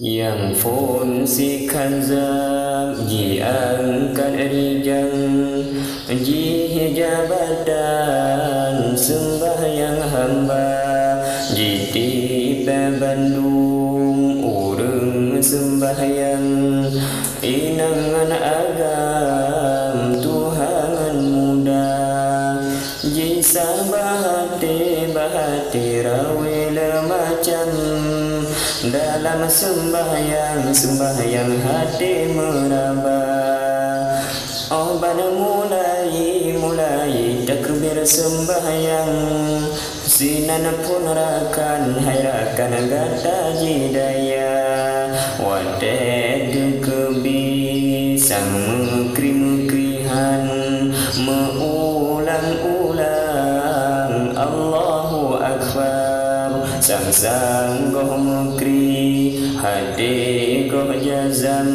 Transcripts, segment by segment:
yang fungsikan zam diangkat rijang jabatan sembahyang hamba jitiba Bandung urang sembahyang inangan agam Tuhan muda bahati rawil macam dalam sembahyang hati meraba bana mulai takbir sembahyang sinan pun rakan gata jidaya wadah kebi sang mekri-mekrihan meulang-ulang Allahu Akbar sang goh mekri hati goh jazam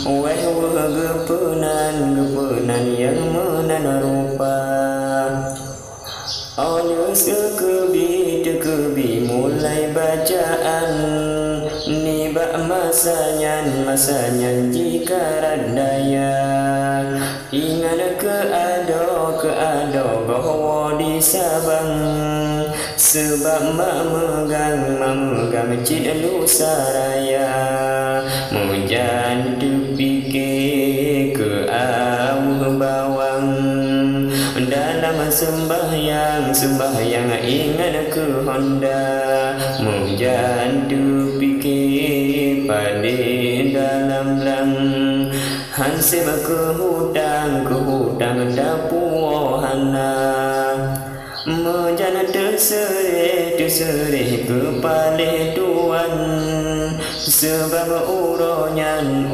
weh gepenan yang menan rupa Tekebi mulai bacaan nibak masanyan jika radaya ingat keado bahwa di Sabang sebab mak megang cid lusaraya mujan dipikir ke awal bawang dalam sembahyang ingat ke Honda mujan dipikir pada dalam lang hansib ke hutang dapuhana menjana terserih kepala tuan sebab uronyan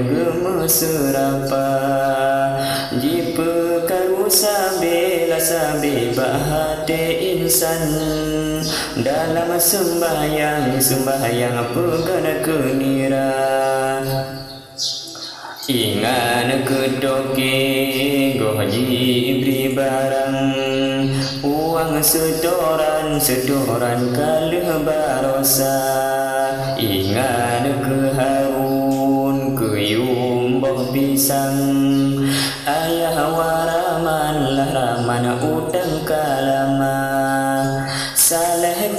gemeserapa jipa karu sabi bahati insan dalam sembahyang pegan kenira ingat kedoke goh jibri barang uang setoran kalih barosa ingat ke Harun ke Yumboh pisang ayah waraman utang kalama saleh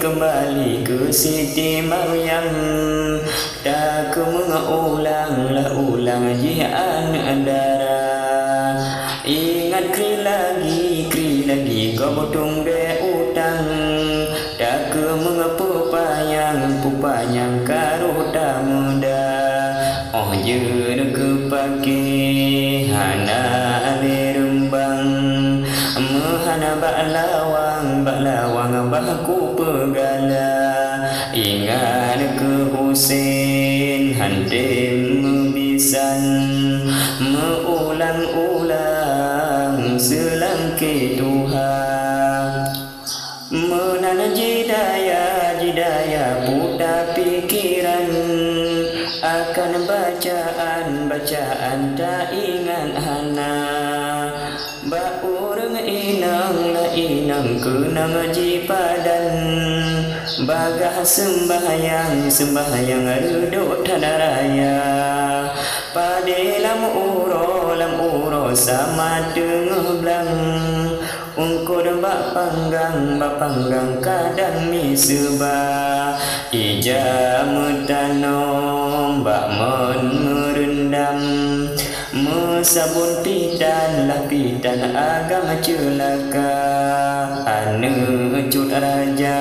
kembali ke Siti Maryam tak mengulang jihan andara ingat kri lagi kau botung de utang tak pupanyang karuta muda je kepake hana ale rembang mehana baklawang baku pegala ingat ke Husin handim mebisan meulang-ulang selangkih Tuhan menan jidaya buta pikiran akan bacaan tak ingat hana ba urang inang kenang jipadan bagah sembahyang redok tadaraya padelam uro sama tengah belang ungkod bak panggang kadang misbah ija metanom bak merendam mesabun pidan agama celaka anu cut raja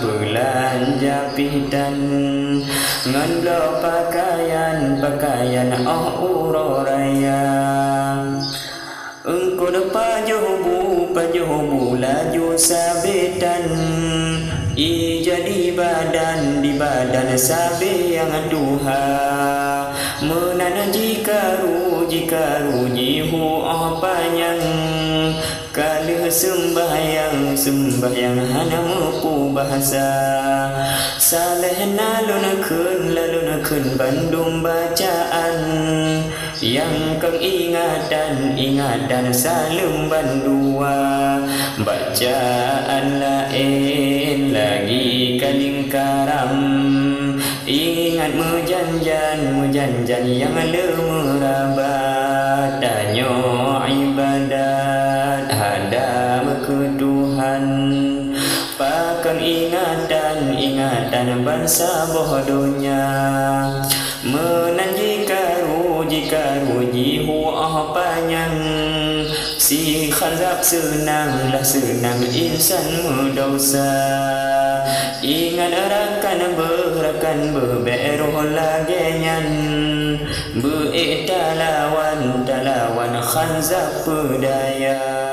belanja pidan ngan pakaian uroraya engkau pajuhu laju sabitan jadi di badan sabi yang duha menan jikaru jihu apanyang kalih sembahyang hana mepu bahasa saleh lalun Bandung bacaan yang kang ingatan salem bandua bacaan lain lagi kalingkaram mujanjan yang lemerabat, danyo ibadat hadam ke Tuhan. Pakan ingatan bangsa bodohnya, menanji karuji panjang. Si khanzab senang insan berdosa. Ingat berakan berberoh lagenyan, talawan khanzab pedaya.